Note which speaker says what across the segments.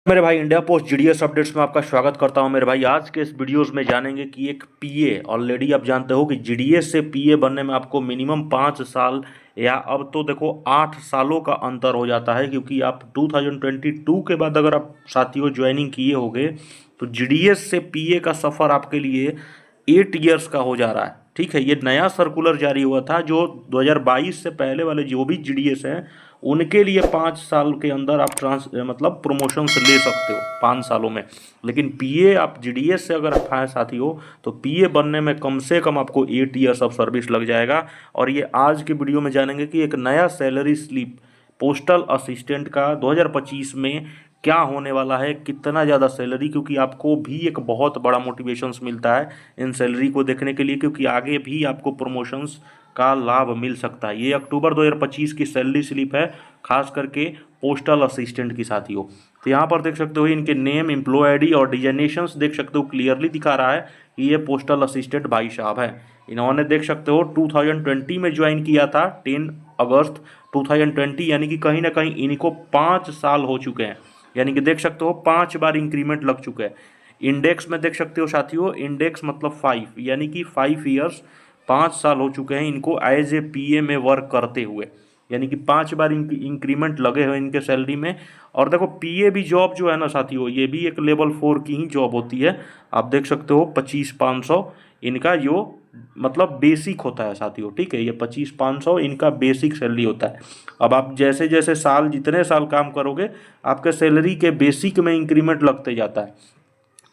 Speaker 1: मेरे भाई, India post GDS updates में आपका स्वागत करता हूं। मेरे भाई, आज के इस वीडियोस में जानेंगे कि एक पीए, ऑलरेडी आप जानते हो कि जीडीएस से पीए बनने में आपको मिनिमम 5 साल या अब तो देखो 8 सालों का अंतर हो जाता है, क्योंकि आप 2022 के बाद अगर आप साथियों ज्वाइनिंग किए होगे तो जीडीएस से पीए का सफ़र आपके लिए 8 ईयर्स का हो जा रहा है। ठीक है, ये नया सर्कुलर जारी हुआ था जो 2022 से पहले वाले जो भी जीडीएस हैं उनके लिए 5 साल के अंदर आप मतलब प्रमोशंस ले सकते हो 5 सालों में। लेकिन पीए आप जीडीएस से अगर आप आए साथी हो तो पीए बनने में कम से कम आपको 8 ईयर्स ऑफ सर्विस लग जाएगा। और ये आज के वीडियो में जानेंगे कि एक नया सैलरी स्लिप पोस्टल असिस्टेंट का 2025 में क्या होने वाला है, कितना ज़्यादा सैलरी, क्योंकि आपको भी एक बहुत बड़ा मोटिवेशंस मिलता है इन सैलरी को देखने के लिए, क्योंकि आगे भी आपको प्रमोशंस का लाभ मिल सकता है। ये अक्टूबर 2025 की सैलरी स्लिप है, खास करके पोस्टल असिस्टेंट की साथियों। तो यहाँ पर देख सकते हो इनके नेम, एम्प्लॉय आईडी और डिजिग्नेशंस देख सकते हो, क्लियरली दिखा रहा है कि ये पोस्टल असिस्टेंट भाई साहब है। इन्होंने देख सकते हो 2020 में ज्वाइन किया था, 10 अगस्त 2020, यानी कि कहीं ना कहीं इनको 5 साल हो चुके हैं, यानी कि देख सकते हो 5 बार इंक्रीमेंट लग चुका है। इंडेक्स में देख सकते हो साथियों, इंडेक्स मतलब 5, यानी कि 5 ईयर्स, 5 साल हो चुके हैं इनको एज ए पीए में वर्क करते हुए, यानी कि 5 बार इंक्रीमेंट लगे हुए इनके सैलरी में। और देखो पीए भी जॉब जो है ना साथियों, ये भी एक लेवल 4 की ही जॉब होती है। आप देख सकते हो 25,500 इनका जो मतलब बेसिक होता है साथियों। ठीक है, ये 25,500 इनका बेसिक सैलरी होता है। अब आप जैसे जैसे साल, जितने साल काम करोगे आपके सैलरी के बेसिक में इंक्रीमेंट लगते जाता है।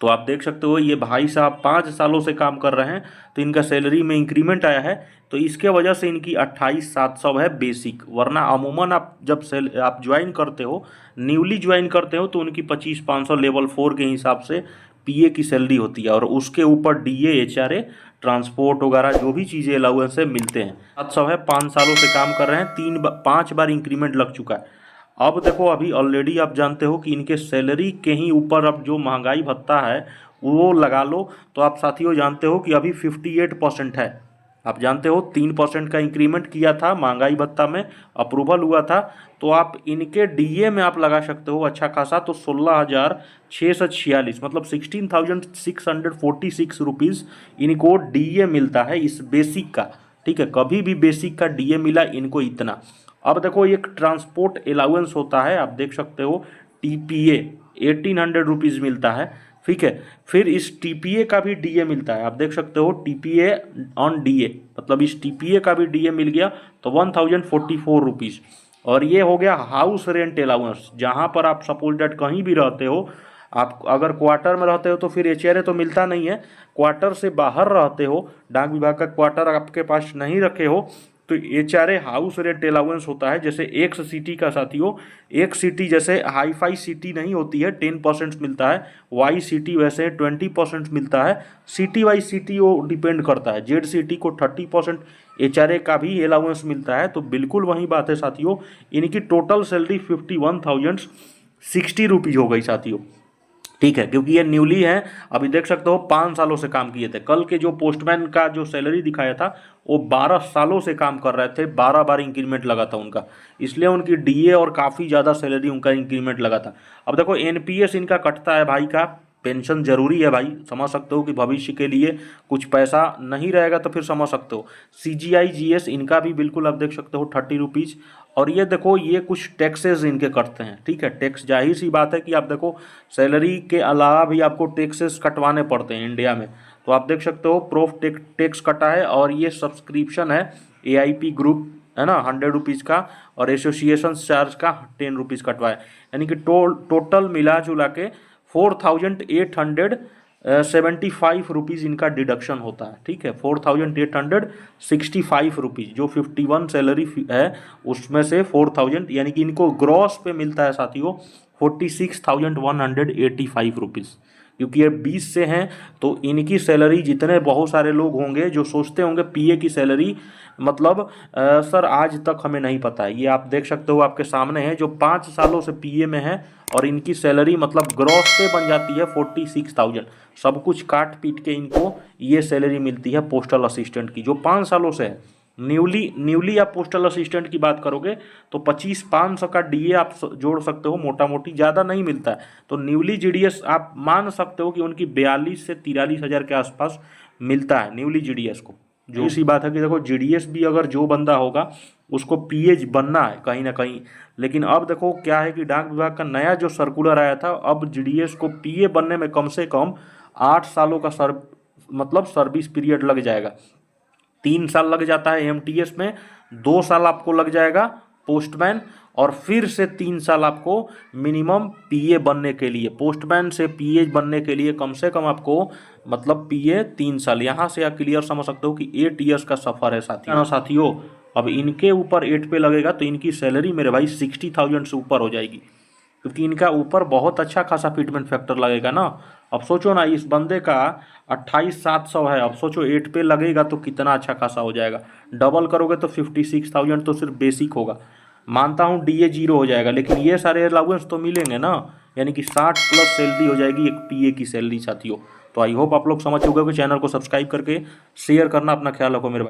Speaker 1: तो आप देख सकते हो ये भाई साहब 5 सालों से काम कर रहे हैं तो इनका सैलरी में इंक्रीमेंट आया है, तो इसके वजह से इनकी 28,700 है बेसिक। वरना अमूमन आप जब आप ज्वाइन करते हो, न्यूली ज्वाइन करते हो, तो उनकी 25,500 लेवल 4 के हिसाब से पीए की सैलरी होती है, और उसके ऊपर डीए, एचआरए, ट्रांसपोर्ट वगैरह जो भी चीज़ें अलाउंस से मिलते हैं। 700 है, 5 सालों से काम कर रहे हैं, 5 बार इंक्रीमेंट लग चुका है। अब देखो अभी ऑलरेडी आप जानते हो कि इनके सैलरी के ही ऊपर अब जो महंगाई भत्ता है वो लगा लो, तो आप साथियों जानते हो कि अभी 58% है। आप जानते हो 3% का इंक्रीमेंट किया था महंगाई भत्ता में, अप्रूवल हुआ था, तो आप इनके डीए में आप लगा सकते हो अच्छा खासा, तो 16,646 मतलब 16,646 रुपीज़ इनको डीए मिलता है इस बेसिक का। ठीक है, कभी भी बेसिक का डीए मिला इनको इतना। अब देखो एक ट्रांसपोर्ट अलाउंस होता है, आप देख सकते हो टीपीए 1,800 रुपीज़ मिलता है। ठीक है, फिर इस टीपीए का भी डीए मिलता है, आप देख सकते हो टीपीए ऑन डीए, मतलब इस टीपीए का भी डीए मिल गया तो 1,044 रुपीज़। और ये हो गया हाउस रेंट अलाउंस, जहाँ पर आप सपोज डेट कहीं भी रहते हो, आप अगर क्वार्टर में रहते हो तो फिर एचआरए तो मिलता नहीं है, क्वार्टर से बाहर रहते हो, डाक विभाग का क्वार्टर आपके पास नहीं रखे हो, तो एचआरए हाउस रेंट अलाउंस होता है। जैसे एक्स सिटी का साथियों, एक सिटी जैसे हाई फाई सिटी नहीं होती है 10% मिलता है, वाई सिटी वैसे 20% मिलता है, सिटी वाई सिटी वो डिपेंड करता है। जेड सिटी को 30% एचआरए का भी अलाउंस मिलता है। तो बिल्कुल वही बात है साथियों, इनकी टोटल सैलरी 51,060 रुपीज़ हो गई साथियों। ठीक है, क्योंकि ये न्यूली है, अभी देख सकते हो 5 सालों से काम किए थे। कल के जो पोस्टमैन का जो सैलरी दिखाया था वो 12 सालों से काम कर रहे थे, 12 बार इंक्रीमेंट लगा था उनका, इसलिए उनकी डीए और काफ़ी ज़्यादा सैलरी उनका इंक्रीमेंट लगा था। अब देखो एनपीएस इनका कटता है भाई का, पेंशन जरूरी है भाई, समझ सकते हो कि भविष्य के लिए कुछ पैसा नहीं रहेगा तो फिर समझ सकते हो। सीजीआई जीएस इनका भी बिल्कुल आप देख सकते हो 30 रुपीज़। और ये देखो ये कुछ टैक्सेस इनके कटते हैं। ठीक है, टैक्स जाहिर सी बात है कि आप देखो सैलरी के अलावा भी आपको टैक्सेस कटवाने पड़ते हैं इंडिया में, तो आप देख सकते हो प्रोफ टैक्स कटा है। और ये सब्सक्रिप्शन है एआईपी ग्रुप है ना 100 रुपीज़ का, और एसोसिएशन चार्ज का 10 रुपीज़ कटवाए, यानी कि टोटल मिला जुला के 4,875 रुपीज़ इनका डिडक्शन होता है। ठीक है, 4,865 रुपीज़ जो 51 सैलरी है उसमें से 4,000, यानी कि इनको ग्रॉस पे मिलता है साथियों 46,185 रुपीज़। क्योंकि ये 20 से हैं तो इनकी सैलरी, जितने बहुत सारे लोग होंगे जो सोचते होंगे पीए की सैलरी मतलब सर आज तक हमें नहीं पता है, ये आप देख सकते हो आपके सामने है जो 5 सालों से पीए में है, और इनकी सैलरी मतलब ग्रॉस पे बन जाती है 46,000। सब कुछ काट पीट के इनको ये सैलरी मिलती है पोस्टल असिस्टेंट की जो 5 सालों से है, न्यूली आप पोस्टल असिस्टेंट की बात करोगे तो 25,500 का डीए आप जोड़ सकते हो, मोटा मोटी ज़्यादा नहीं मिलता है। तो न्यूली जीडीएस आप मान सकते हो कि उनकी 42 से 43 हज़ार के आसपास मिलता है न्यूली जीडीएस को। जो इसी बात है कि देखो जीडीएस भी अगर जो बंदा होगा उसको पीए बनना है कहीं ना कहीं, लेकिन अब देखो क्या है कि डाक विभाग का नया जो सर्कुलर आया था, अब जीडीएस को पीए बनने में कम से कम 8 सालों का मतलब सर्विस पीरियड लग जाएगा। 3 साल लग जाता है एमटीएस में, 2 साल आपको लग जाएगा पोस्टमैन, और फिर से 3 साल आपको मिनिमम पीए बनने के लिए, पोस्टमैन से पीए बनने के लिए कम से कम आपको मतलब पीए 3 साल। यहाँ से आप क्लियर समझ सकते हो कि 8 ईयर्स का सफ़र है साथियों। अब इनके ऊपर 8 पे लगेगा तो इनकी सैलरी मेरे भाई 60,000 से ऊपर हो जाएगी, क्योंकि इनका ऊपर बहुत अच्छा खासा फिटमेंट फैक्टर लगेगा ना। अब सोचो ना, इस बंदे का 28,700 है, अब सोचो 8 पे लगेगा तो कितना अच्छा खासा हो जाएगा। डबल करोगे तो 56,000 तो सिर्फ बेसिक होगा। मानता हूँ डीए 0 हो जाएगा, लेकिन ये सारे अलाउंस तो मिलेंगे ना, यानी कि 60 प्लस सैलरी हो जाएगी एक पीए की सैलरी साथियों। तो आई होप आप लोग समझ चुके हो कि चैनल को सब्सक्राइब करके शेयर करना, अपना ख्याल रखो मेरे भाई।